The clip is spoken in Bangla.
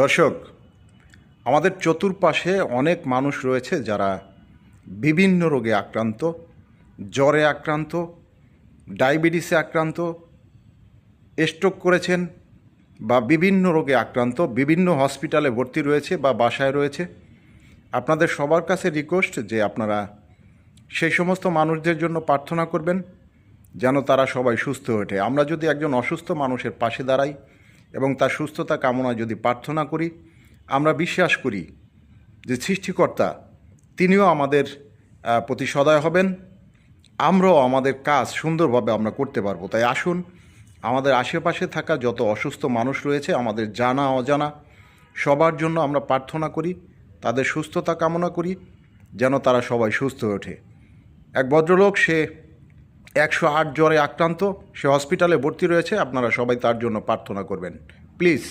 দর্শক, আমাদের চতুর্পাশে অনেক মানুষ রয়েছে যারা বিভিন্ন রোগে আক্রান্ত, জ্বরে আক্রান্ত, ডায়াবেটিসে আক্রান্ত, স্ট্রোক করেছেন বা বিভিন্ন রোগে আক্রান্ত, বিভিন্ন হসপিটালে ভর্তি রয়েছে বা বাসায় রয়েছে। আপনাদের সবার কাছে রিকোয়েস্ট যে আপনারা সেই সমস্ত মানুষদের জন্য প্রার্থনা করবেন যেন তারা সবাই সুস্থ হয়ে ওঠে। আমরা যদি একজন অসুস্থ মানুষের পাশে দাঁড়াই এবং তার সুস্থতা কামনায় যদি প্রার্থনা করি, আমরা বিশ্বাস করি যে সৃষ্টিকর্তা তিনিও আমাদের প্রতি সদয় হবেন, আমরাও আমাদের কাজ সুন্দরভাবে আমরা করতে পারবো। তাই আসুন, আমাদের আশেপাশে থাকা যত অসুস্থ মানুষ রয়েছে, আমাদের জানা অজানা সবার জন্য আমরা প্রার্থনা করি, তাদের সুস্থতা কামনা করি যেন তারা সবাই সুস্থ হয়ে ওঠে। এক ভদ্রলোক, সে 108 জ্বরে আক্রান্ত, সে হসপিটালে ভর্তি রয়েছে। আপনারা সবাই তার জন্য প্রার্থনা করবেন প্লিজ।